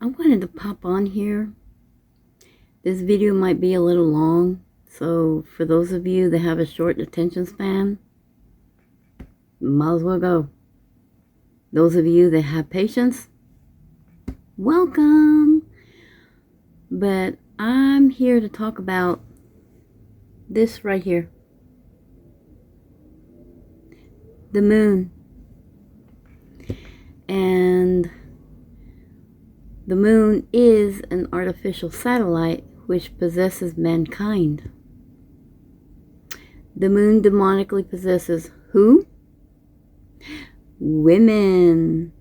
I wanted to pop on here. This video might be a little long, so for those of you that have a short attention span, might as well go. Those of you that have patience, welcome. But I'm here to talk about this right here. The moon. And the moon is an artificial satellite which possesses mankind. The moon demonically possesses who? Women.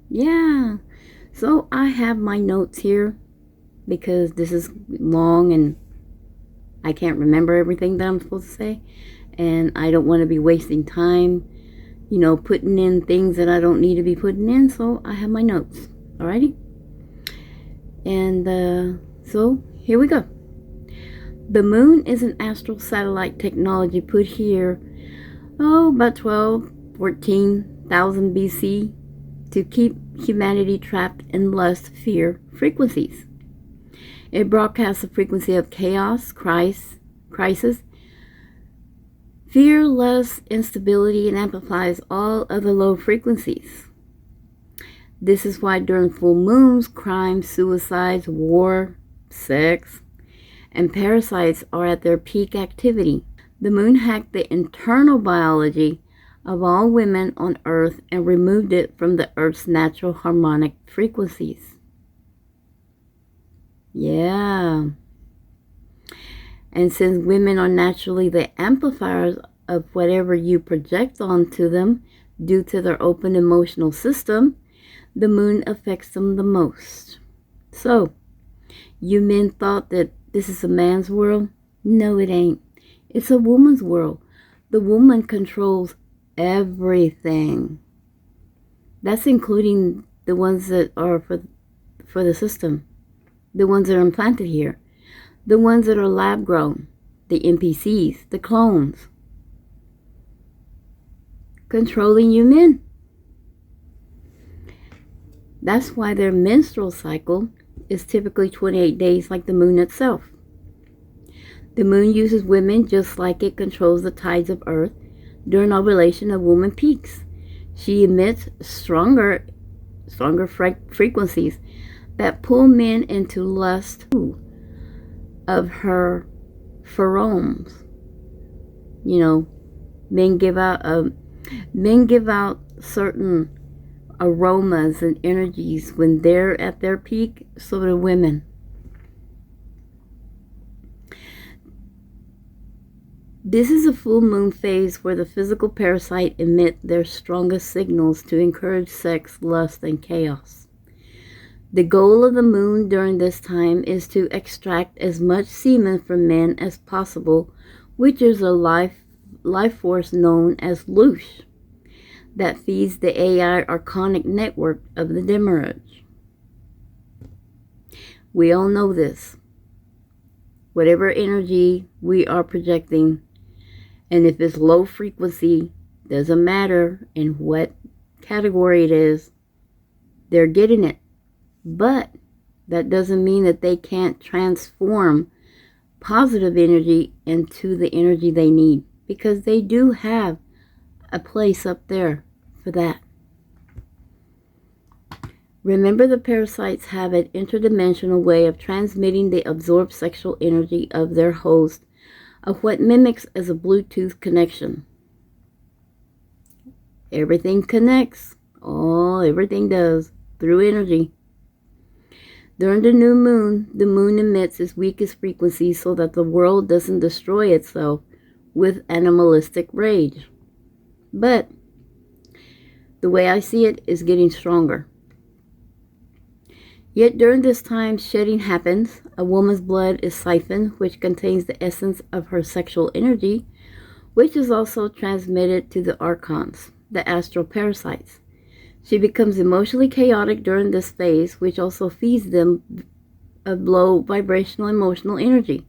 Yeah. So I have my notes here because this is long and I can't remember everything that I'm supposed to say. And I don't want to be wasting time, putting in things that I don't need to be putting in. So I have my notes. Alrighty? And so here we go. The moon is an astral satellite technology put here, about 14,000 BC to keep humanity trapped in lust, fear frequencies. It broadcasts the frequency of chaos, crisis, fear, lust, instability, and amplifies all other low frequencies. This is why during full moons, crime, suicides, war, sex, and parasites are at their peak activity. The moon hacked the internal biology of all women on Earth and removed it from the Earth's natural harmonic frequencies. Yeah. And since women are naturally the amplifiers of whatever you project onto them due to their open emotional system, the moon affects them the most. So, you men thought that this is a man's world? No, it ain't. It's a woman's world. The woman controls everything. That's including the ones that are for the system. The ones that are implanted here. The ones that are lab grown. The NPCs. The clones. Controlling you men. That's why their menstrual cycle is typically 28 days like the moon itself. The moon uses women just like it controls the tides of Earth. During ovulation, a woman peaks. She emits stronger frequencies that pull men into lust of her pheromones. Men give out certain aromas and energies when they're at their peak, so do women. This is a full moon phase where the physical parasite emit their strongest signals to encourage sex, lust, and chaos. The goal of the moon during this time is to extract as much semen from men as possible, which is a life force known as Loosh that feeds the AI archonic network of the Demiurge. We all know this. Whatever energy we are projecting, and if it's low frequency, doesn't matter in what category it is, they're getting it. But that doesn't mean that they can't transform positive energy into the energy they need, because they do have a place up there for that. Remember, the parasites have an interdimensional way of transmitting the absorbed sexual energy of their host of what mimics as a Bluetooth connection. Everything connects. Everything does through energy. During the new moon, the moon emits its weakest frequency so that the world doesn't destroy itself with animalistic rage. But the way I see it is getting stronger. Yet during this time, shedding happens. A woman's blood is siphoned, which contains the essence of her sexual energy, which is also transmitted to the archons, the astral parasites. She becomes emotionally chaotic during this phase, which also feeds them a low vibrational emotional energy.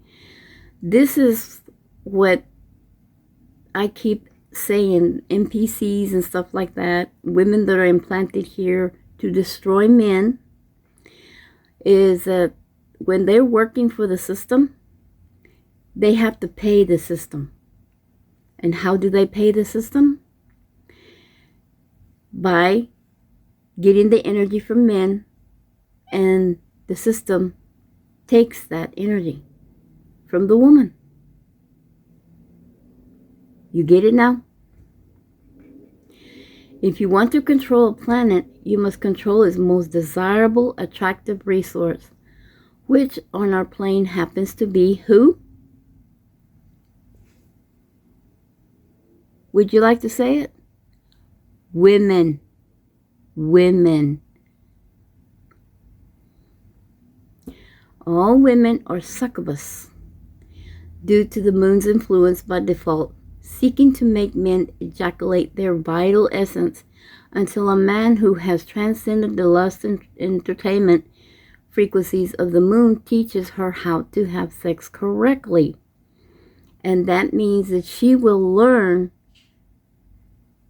This is what I keep saying, NPCs and stuff like that, women that are implanted here to destroy men. is that when they're working for the system, they have to pay the system. And how do they pay the system? By getting the energy from men, and the system takes that energy from the woman. You get it now? If you want to control a planet, you must control its most desirable, attractive resource, which on our plane happens to be who? Would you like to say it? Women. Women. All women are succubus due to the moon's influence by default, seeking to make men ejaculate their vital essence until a man who has transcended the lust and entertainment frequencies of the moon teaches her how to have sex correctly. And that means that she will learn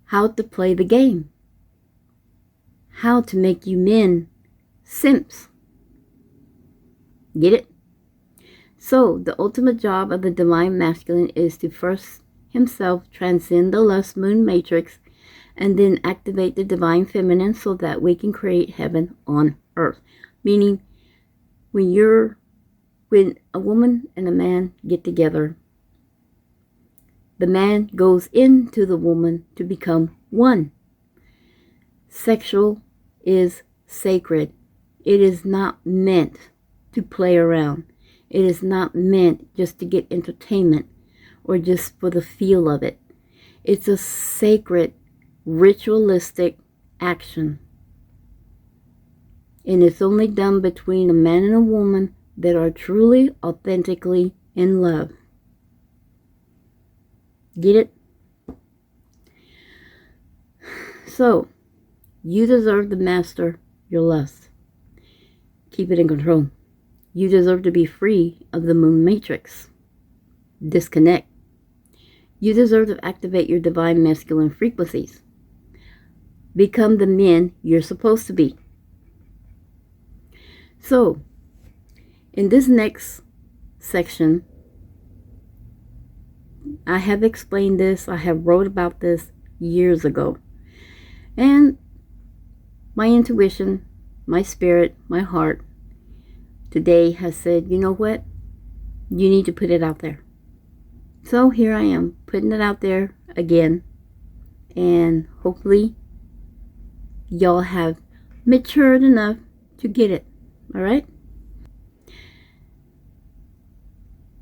how to play the game, how to make you men simps. Get it? So, the ultimate job of the divine masculine is to first himself transcend the lust moon matrix and then activate the divine feminine so that we can create heaven on earth. Meaning, when a woman and a man get together, the man goes into the woman to become one. Sexual is sacred. It is not meant to play around. It is not meant just to get entertainment or just for the feel of it. It's a sacred, ritualistic action. And it's only done between a man and a woman that are truly, authentically in love. Get it? So, you deserve to master your lust. Keep it in control. You deserve to be free of the moon matrix. Disconnect. You deserve to activate your divine masculine frequencies. Become the men you're supposed to be. So, in this next section, I have explained this. I have wrote about this years ago. And my intuition, my spirit, my heart today has said, you know what? You need to put it out there. So here I am, putting it out there again. And hopefully y'all have matured enough to get it. All right?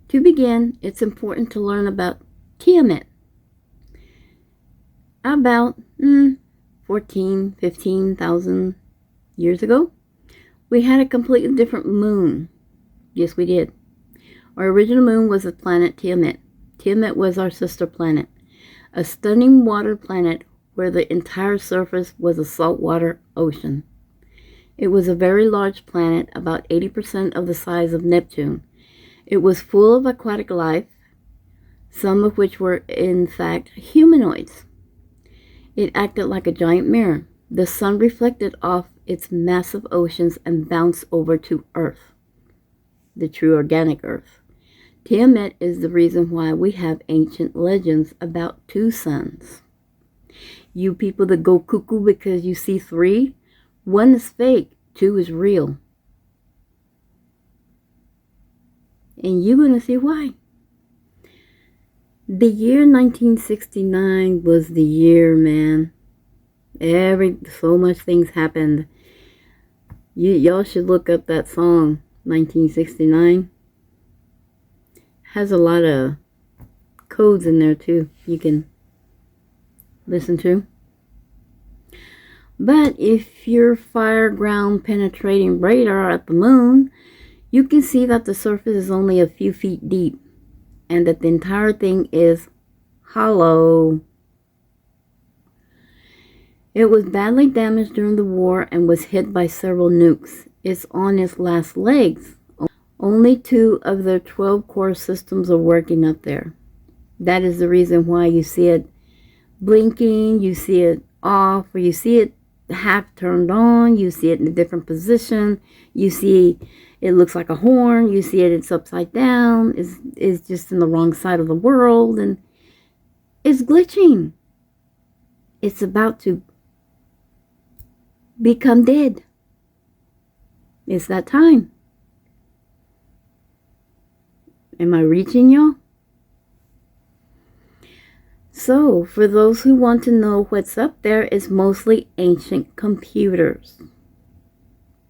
To begin, it's important to learn about Tiamat. About 15,000 years ago, we had a completely different moon. Yes, we did. Our original moon was the planet Tiamat. Tiamat was our sister planet, a stunning water planet where the entire surface was a saltwater ocean. It was a very large planet, about 80% of the size of Neptune. It was full of aquatic life, some of which were in fact humanoids. It acted like a giant mirror. The sun reflected off its massive oceans and bounced over to Earth, the true organic Earth. Tiamat is the reason why we have ancient legends about two suns. You people that go cuckoo because you see three, one is fake, two is real. And you're going to see why. The year 1969 was the year, man. So much things happened. Y'all should look up that song, 1969. Has a lot of codes in there too you can listen to. But if your fire ground penetrating radar at the moon, you can see that the surface is only a few feet deep and that the entire thing is hollow. It was badly damaged during the war and was hit by several nukes. It's on its last legs. Only 2 of their 12 core systems are working up there. That is the reason why you see it blinking, you see it off, or you see it half turned on. You see it in a different position. You see it looks like a horn. You see it's upside down. It's just in the wrong side of the world. And it's glitching. It's about to become dead. It's that time. Am I reaching y'all? So, for those who want to know what's up there, it's mostly ancient computers.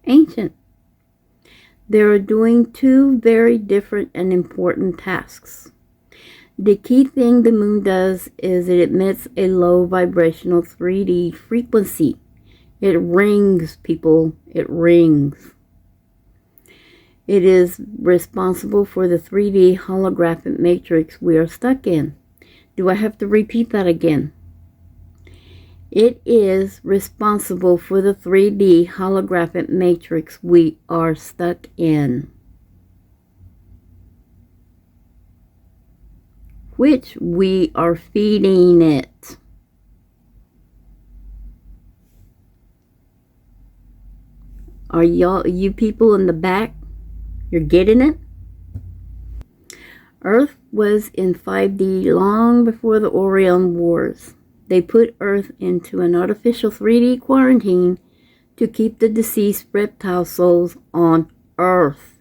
Ancient. They're doing two very different and important tasks. The key thing the moon does is it emits a low vibrational 3D frequency. It rings, people. It rings. It is responsible for the 3D holographic matrix we are stuck in. Do I have to repeat that again? It is responsible for the 3D holographic matrix we are stuck in, which we are feeding it. Are you people in the back, you're getting it? Earth was in 5D long before the Orion Wars. They put Earth into an artificial 3D quarantine to keep the deceased reptile souls on Earth.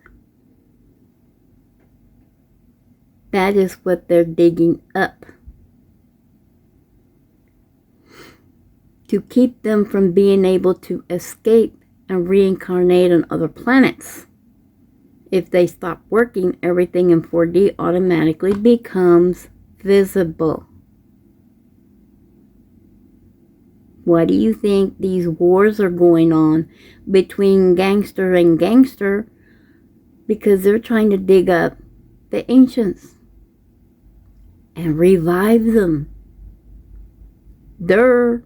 That is what they're digging up. To keep them from being able to escape and reincarnate on other planets. If they stop working, everything in 4D automatically becomes visible. Why do you think these wars are going on between gangster and gangster? Because they're trying to dig up the ancients and revive them. They're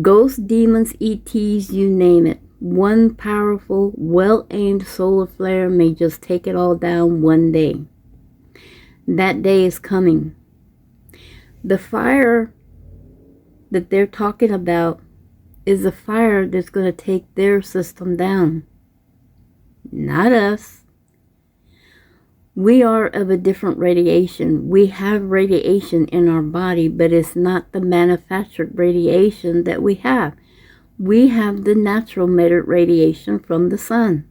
ghosts, demons, ETs, you name it. One powerful, well-aimed solar flare may just take it all down one day. That day is coming. The fire that they're talking about is the fire that's going to take their system down. Not us. We are of a different radiation. We have radiation in our body, but it's not the manufactured radiation that we have. We have the natural emitted radiation from the sun.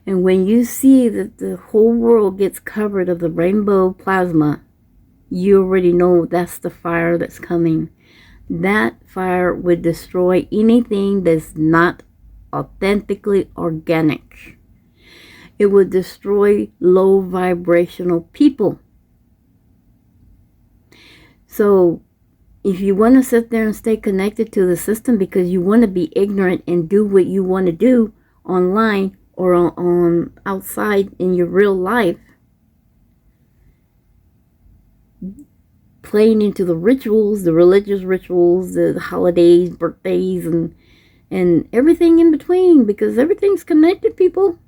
And when you see that the whole world gets covered of the rainbow plasma, you already know that's the fire that's coming. That fire would destroy anything that's not authentically organic. It would destroy low vibrational people. So, if you want to sit there and stay connected to the system because you want to be ignorant and do what you want to do online or on outside in your real life, playing into the rituals, the religious rituals, the holidays, birthdays, and everything in between, because everything's connected, people.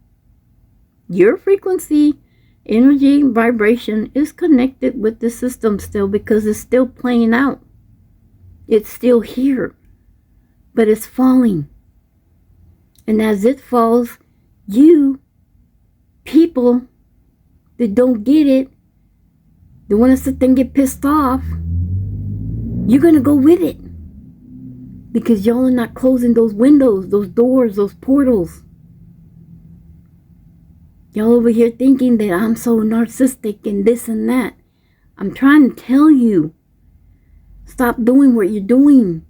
Your frequency, energy, vibration is connected with the system still because it's still playing out. It's still here, but it's falling. And as it falls, you people that don't get it, that want to sit there and get pissed off, you're going to go with it. Because y'all are not closing those windows, those doors, those portals. Y'all over here thinking that I'm so narcissistic and this and that. I'm trying to tell you, stop doing what you're doing.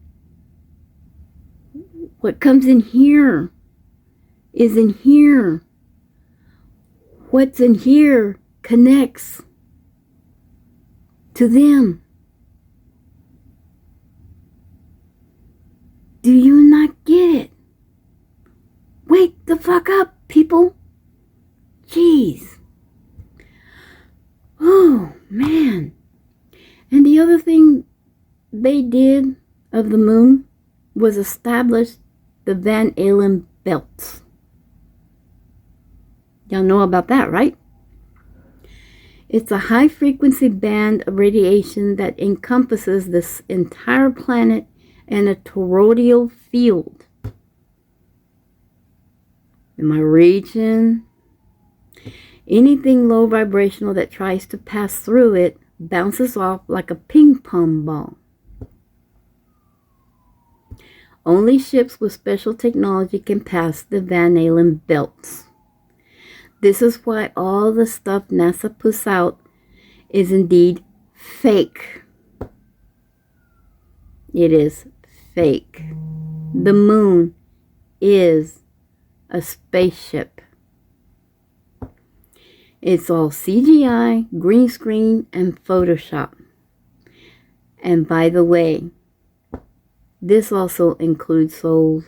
What comes in here is in here. What's in here connects to them. Do you not get it? Wake the fuck up, people. Jeez. Oh, man. And the other thing they did of the moon was establish the Van Allen belts. Y'all know about that, right? It's a high frequency band of radiation that encompasses this entire planet and a toroidal field. Am I reaching? Anything low vibrational that tries to pass through it bounces off like a ping pong ball. Only ships with special technology can pass the Van Allen belts. This is why all the stuff NASA puts out is indeed fake. It is fake. The moon is a spaceship. It's all CGI, green screen, and Photoshop. And by the way, this also includes souls.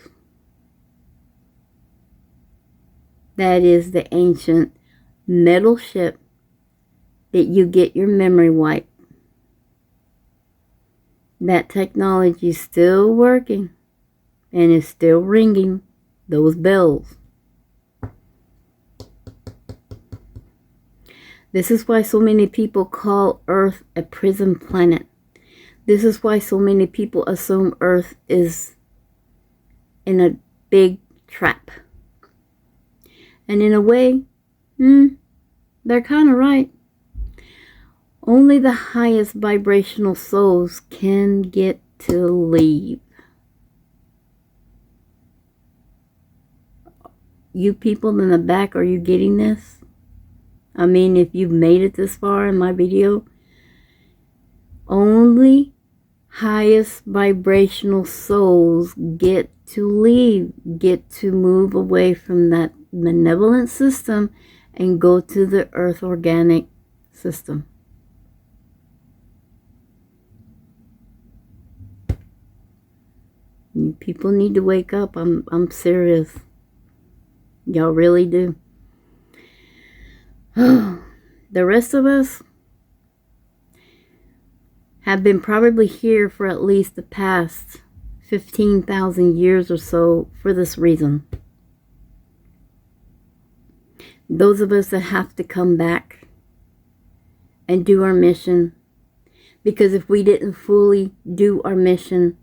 That is the ancient metal ship that you get your memory wiped. That technology is still working and is still ringing those bells. This is why so many people call Earth a prison planet. This is why so many people assume Earth is in a big trap. And in a way, they're kind of right. Only the highest vibrational souls can get to leave. You people in the back, are you getting this? I mean, if you've made it this far in my video, only highest vibrational souls get to leave, get to move away from that benevolent system and go to the earth organic system. You people need to wake up. I'm serious. Y'all really do. The rest of us have been probably here for at least the past 15,000 years or so for this reason. Those of us that have to come back and do our mission, because if we didn't fully do our mission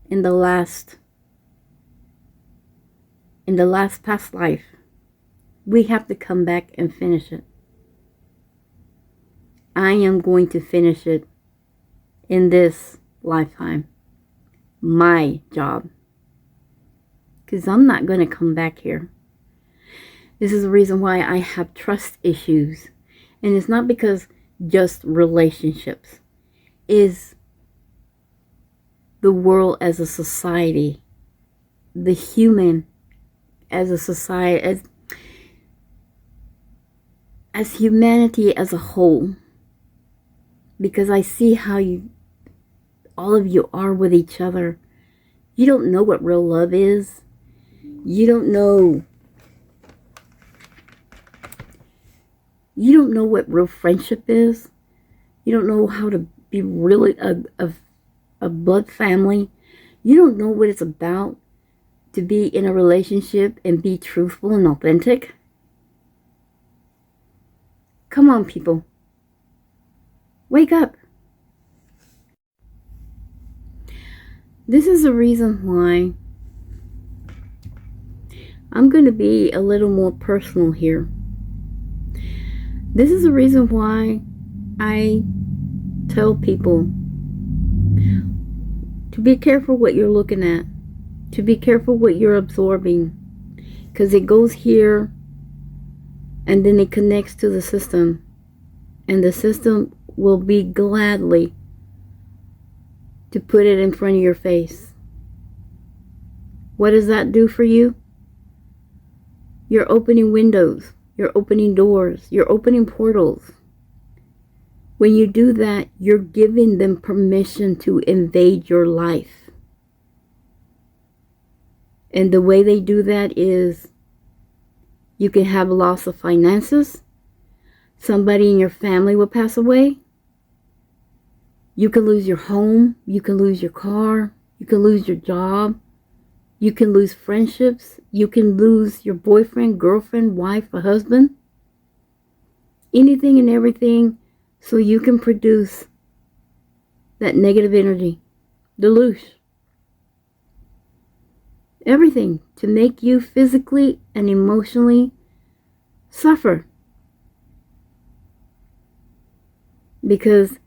in the last past life, we have to come back and finish it. I am going to finish it in this lifetime. My job. Because I'm not going to come back here. This is the reason why I have trust issues. And it's not because just relationships. Is the world as a society, the human as a society, as humanity as a whole. Because I see how all of you are with each other. You don't know what real love is. You don't know what real friendship is. You don't know how to be really a blood family. You don't know what it's about to be in a relationship and be truthful and authentic. Come on, people. Wake up. This is the reason why I'm going to be a little more personal here. This is the reason why I tell people to be careful what you're looking at, to be careful what you're absorbing, because it goes here and then it connects to the system, and the system will be gladly to put it in front of your face. What does that do for you? You're opening windows, you're opening doors, you're opening portals. When you do that, you're giving them permission to invade your life. And the way they do that is you can have loss of finances. Somebody in your family will pass away. You can lose your home. You can lose your car. You can lose your job. You can lose friendships. You can lose your boyfriend, girlfriend, wife, or husband. Anything and everything so you can produce that negative energy, deluge, everything to make you physically and emotionally suffer. Because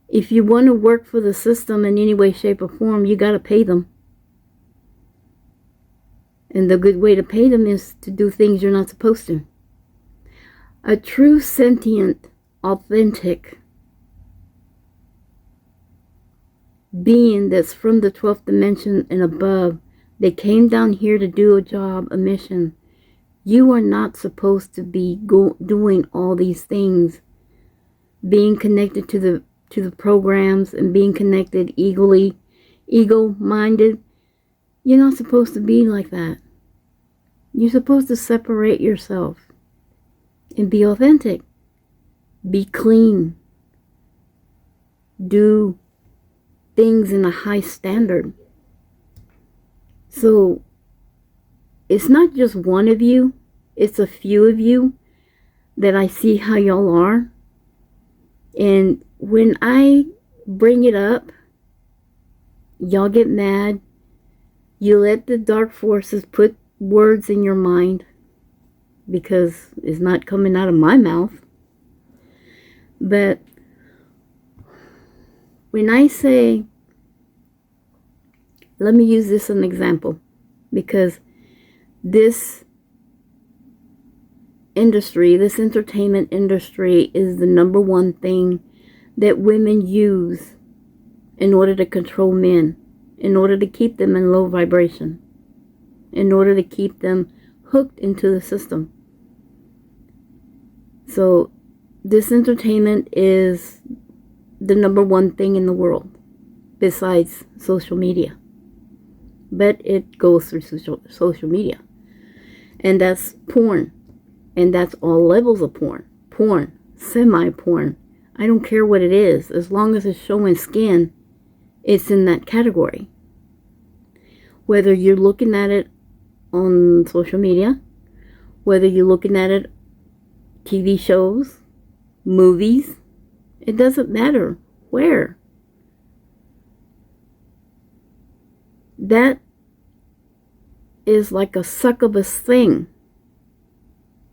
if you want to work for the system in any way, shape, or form, you got to pay them. And the good way to pay them is to do things you're not supposed to. A true, sentient, authentic being that's from the 12th dimension and above, they came down here to do a job, a mission. You are not supposed to be doing all these things, being connected to the programs and being connected ego-minded. You're not supposed to be like that. You're supposed to separate yourself and be authentic. Be clean. Do things in a high standard. So it's not just one of you, it's a few of you that I see how y'all are. And when I bring it up, y'all get mad. You let the dark forces put words in your mind, because it's not coming out of my mouth. But when I say, let me use this as an example, because this industry, this entertainment industry, is the number one thing that women use in order to control men, in order to keep them in low vibration, in order to keep them hooked into the system. So this entertainment is the number one thing in the world besides social media. But it goes through social media. And that's porn. And that's all levels of porn. Porn, semi-porn. I don't care what it is. As long as it's showing skin, it's in that category. Whether you're looking at it on social media, whether you're looking at it TV shows, movies, it doesn't matter where. That is like a succubus thing,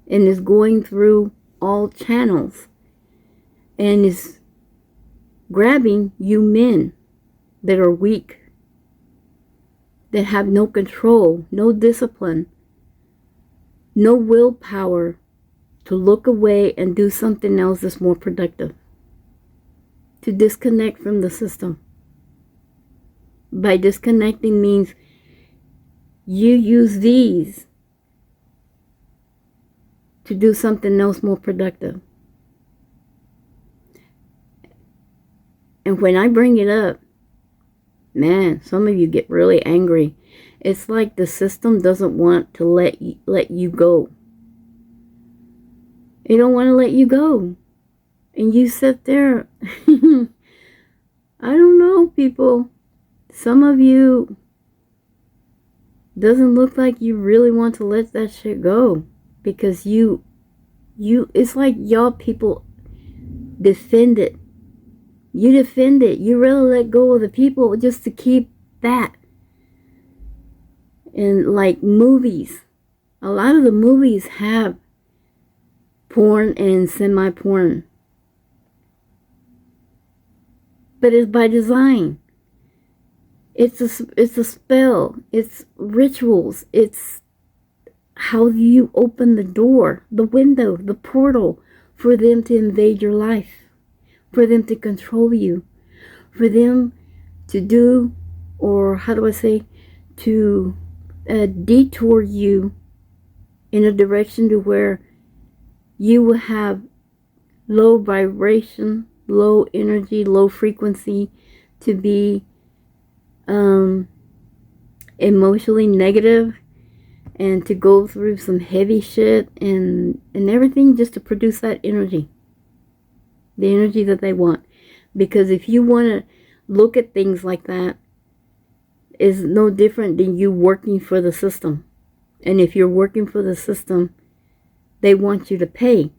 and is going through all channels and is grabbing you men that are weak, that have no control, no discipline, no willpower to look away and do something else that's more productive, to disconnect from the system. By disconnecting means you use these to do something else more productive. And when I bring it up, man, some of you get really angry. It's like the system doesn't want to let you go. They don't want to let you go. And you sit there. I don't know, people. Some of you, doesn't look like you really want to let that shit go. Because you it's like y'all people defend it. You defend it. You really let go of the people just to keep that. And like movies, a lot of the movies have porn and semi-porn. But it's by design. It's a spell. It's rituals. It's how you open the door, the window, the portal for them to invade your life, for them to control you, for them to do, or how do I say, to detour you in a direction to where you will have low vibration, low energy, low frequency, to be emotionally negative, and to go through some heavy shit and everything, just to produce that energy, the energy that they want. Because if you want to look at things like that, is no different than you working for the system. And if you're working for the system, they want you to pay.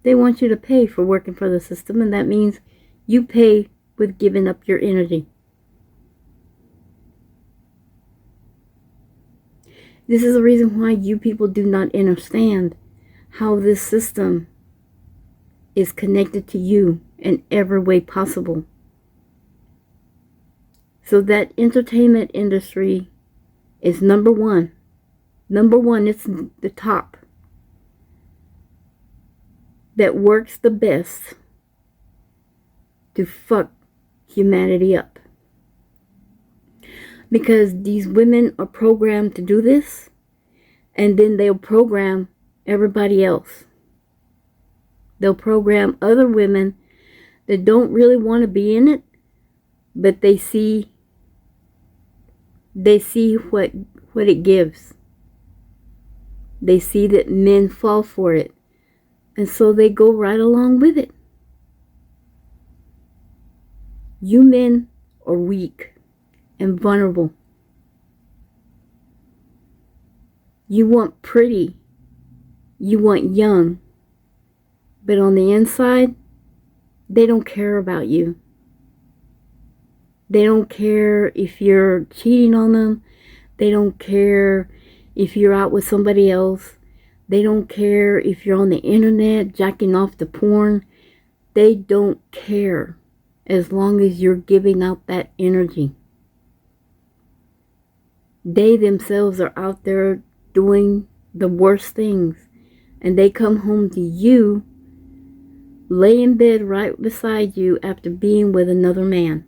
They want you to pay for working for the system, and that means you pay with giving up your energy. This is the reason why you people do not understand how this system is connected to you in every way possible. So that entertainment industry is number one. Number one, it's the top. That works the best to fuck humanity up. Because these women are programmed to do this, and then they'll program everybody else. They'll program other women that don't really want to be in it, but they see what it gives. They see that men fall for it, and so they go right along with it. You men are weak and vulnerable. You want pretty, you want young, but on the inside, they don't care about you. They don't care if you're cheating on them. They don't care if you're out with somebody else. They don't care if you're on the internet jacking off to porn. They don't care as long as you're giving out that energy. They themselves are out there doing the worst things, and they come home to you, lay in bed right beside you after being with another man.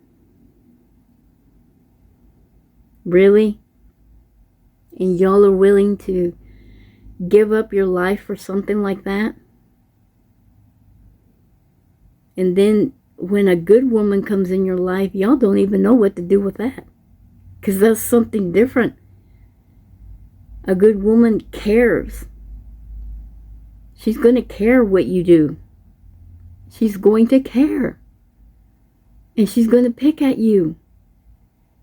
Really? And y'all are willing to give up your life for something like that? And then when a good woman comes in your life, y'all don't even know what to do with that. Because that's something different. A good woman cares. She's going to care what you do. She's going to care. And she's going to pick at you.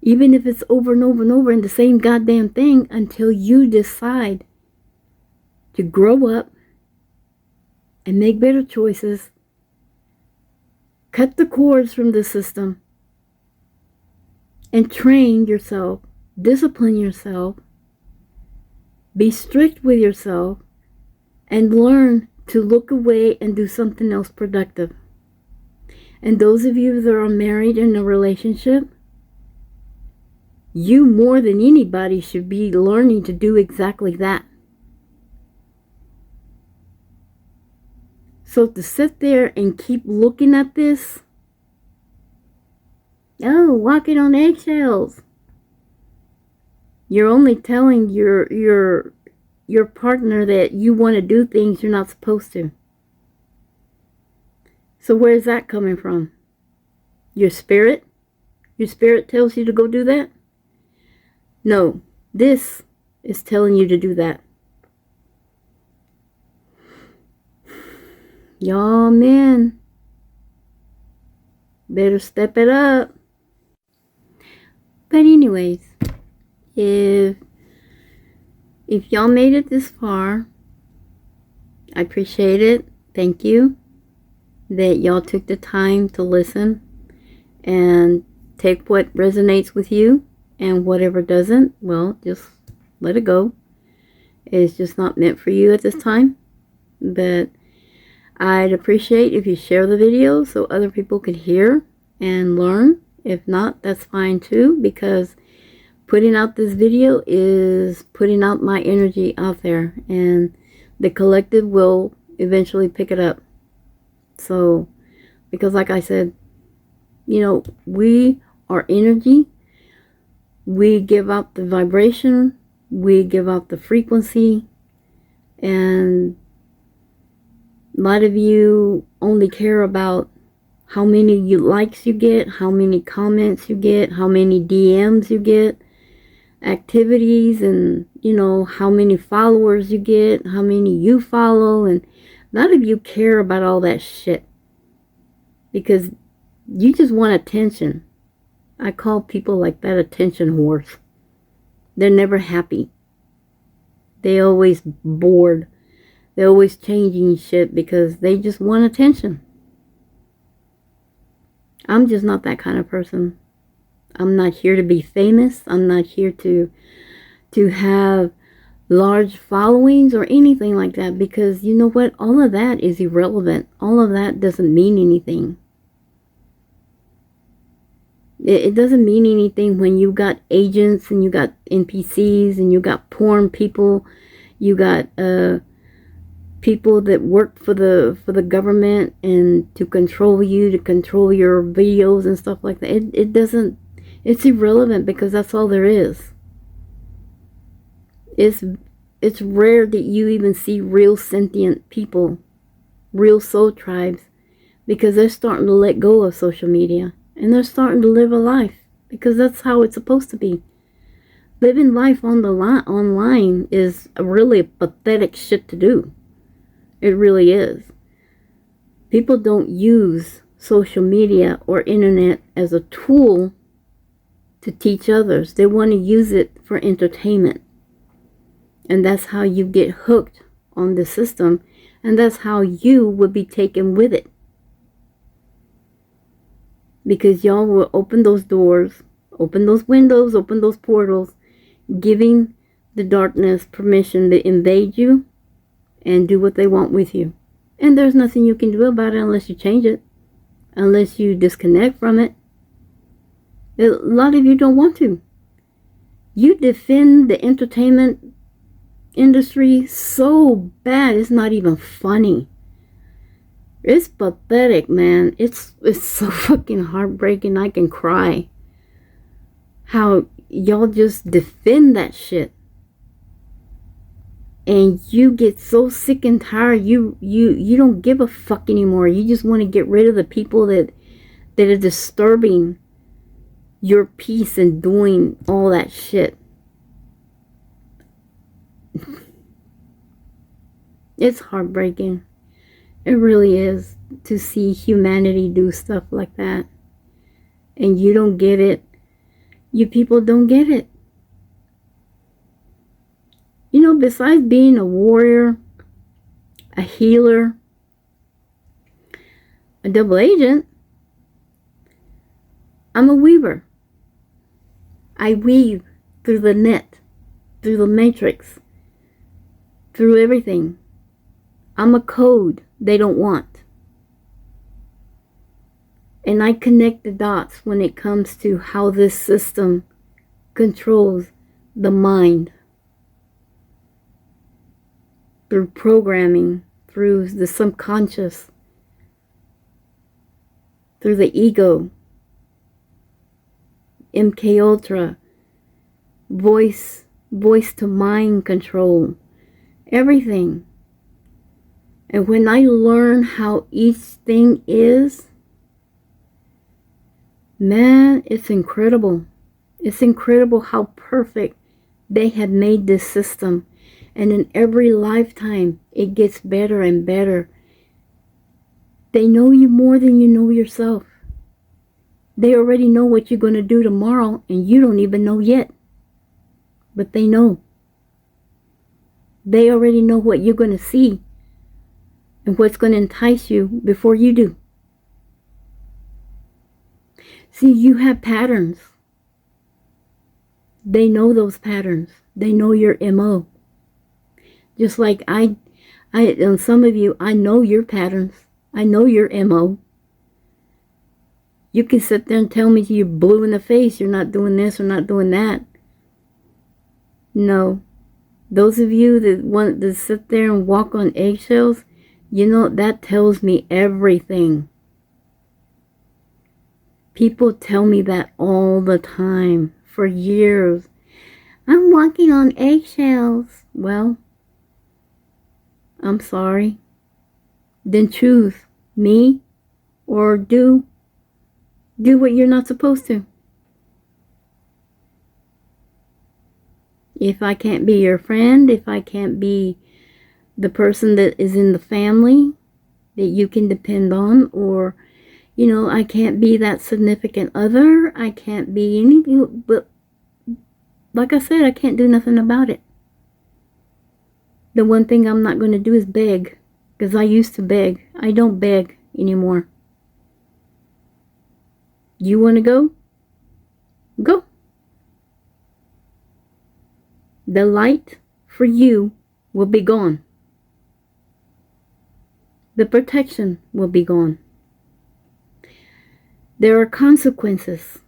Even if it's over and over and over and the same goddamn thing, until you decide to grow up and make better choices. Cut the cords from the system and train yourself, discipline yourself, be strict with yourself, and learn to look away and do something else productive. And those of you that are married in a relationship, you more than anybody should be learning to do exactly that. So to sit there and keep looking at this, oh, walking on eggshells. You're only telling your partner that you want to do things you're not supposed to. So where's that coming from? Your spirit? Your spirit tells you to go do that? No, this is telling you to do that. Y'all men better step it up. But anyways, if y'all made it this far, I appreciate it. Thank you that y'all took the time to listen and take what resonates with you, and whatever doesn't, well, just let it go. It's just not meant for you at this time. But I'd appreciate if you share the video so other people could hear and learn. If not, that's fine too, because putting out this video is putting out my energy out there, and the collective will eventually pick it up. So, because like I said, you know, we are energy. We give out the vibration. We give out the frequency. And a lot of you only care about how many likes you get, how many comments you get, how many DMs you get, activities, and, you know, how many followers you get, how many you follow, and none of you care about all that shit. Because you just want attention. I call people like that attention whores. They're never happy. They always bored. They're always changing shit because they just want attention. I'm just not that kind of person. I'm not here to be famous. I'm not here to have large followings or anything like that, because you know what? All of that is irrelevant. All of that doesn't mean anything. It doesn't mean anything when you got agents and you got NPCs and you got porn people, you got people that work for the government and to control you, to control your videos and stuff like that. It doesn't. It's irrelevant because that's all there is. It's rare that you even see real sentient people, real soul tribes, because they're starting to let go of social media and they're starting to live a life because that's how it's supposed to be. Living life on the online is a really pathetic shit to do. It really is. People don't use social media or internet as a tool to teach others. They want to use it for entertainment. And that's how you get hooked on the system. And that's how you will be taken with it. Because y'all will open those doors, open those windows, open those portals, giving the darkness permission to invade you and do what they want with you. And there's nothing you can do about it unless you change it, unless you disconnect from it. A lot of you don't want to. You defend the entertainment industry so bad, it's not even funny. It's pathetic, man. It's so fucking heartbreaking. I can cry. How y'all just defend that shit. And you get so sick and tired, you don't give a fuck anymore. You just want to get rid of the people that are disturbing your peace and doing all that shit. It's heartbreaking. It really is, to see humanity do stuff like that. And you don't get it. You people don't get it. You know, besides being a warrior, a healer, a double agent, I'm a weaver. I weave through the net, through the matrix, through everything. I'm a code they don't want. And I connect the dots when it comes to how this system controls the mind. Through programming, through the subconscious, through the ego, MK Ultra, voice to mind control, everything. And when I learn how each thing is, man, it's incredible. It's incredible how perfect they have made this system. And in every lifetime, it gets better and better. They know you more than you know yourself. They already know what you're going to do tomorrow, and you don't even know yet. But they know. They already know what you're going to see and what's going to entice you before you do. See, you have patterns. They know those patterns. They know your MO. Just like I and some of you, I know your patterns. I know your MO. You can sit there and tell me you're blue in the face, you're not doing this or not doing that. No. Those of you that want to sit there and walk on eggshells, you know, that tells me everything. People tell me that all the time, for years. I'm walking on eggshells. Well, I'm sorry. Then choose me or do what you're not supposed to. If I can't be your friend, if I can't be the person that is in the family that you can depend on, or, you know, I can't be that significant other, I can't be anything, but like I said, I can't do nothing about it. The one thing I'm not going to do is beg, because I used to beg. I don't beg anymore. You want to go? Go. The light for you will be gone. The protection will be gone. There are consequences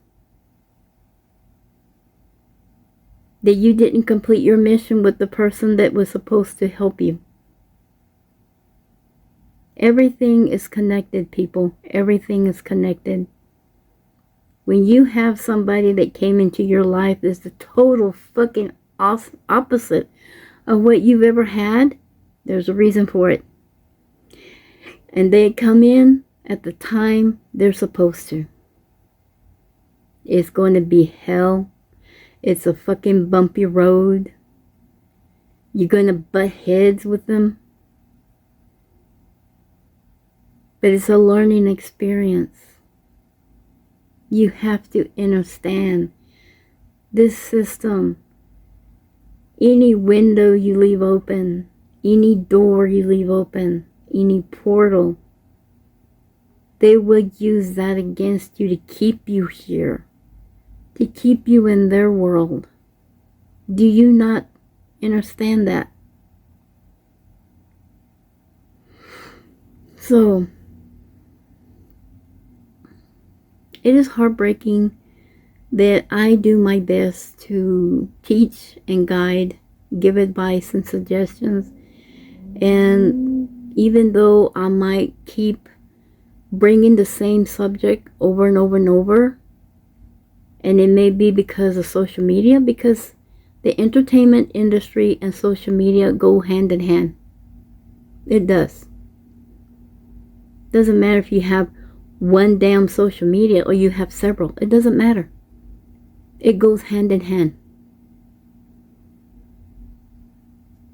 that you didn't complete your mission with the person that was supposed to help you. Everything is connected, people. Everything is connected. When you have somebody that came into your life that's the total fucking opposite of what you've ever had, there's a reason for it. And they come in at the time they're supposed to. It's going to be hell. It's a fucking bumpy road. You're going to butt heads with them. But it's a learning experience. You have to understand this system. Any window you leave open, any door you leave open, any portal, they will use that against you to keep you here, to keep you in their world. Do you not understand that? So, it is heartbreaking that I do my best to teach and guide, give advice and suggestions. And even though I might keep bringing the same subject over and over and over, and it may be because of social media, because the entertainment industry and social media go hand in hand. It does. Doesn't matter if you have one damn social media or you have several. It doesn't matter. It goes hand in hand.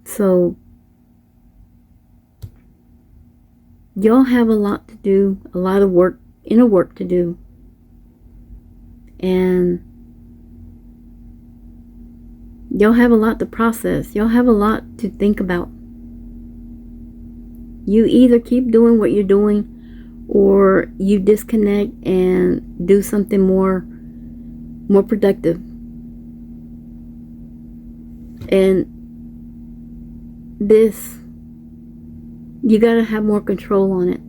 So, y'all have a lot to do, a lot of work, inner work to do. And y'all have a lot to process. Y'all have a lot to think about. You either keep doing what you're doing, or you disconnect and do something more productive. And this, you gotta have more control on it.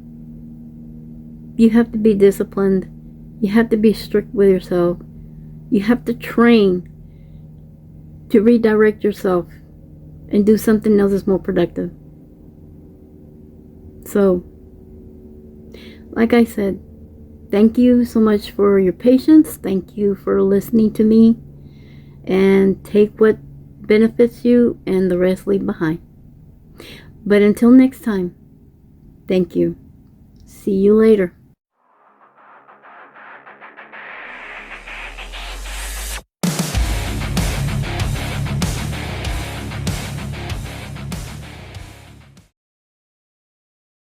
You have to be disciplined. You have to be strict with yourself. You have to train to redirect yourself and do something else that's more productive. So, like I said, thank you so much for your patience. Thank you for listening to me. And take what benefits you and the rest leave behind. But until next time, thank you. See you later.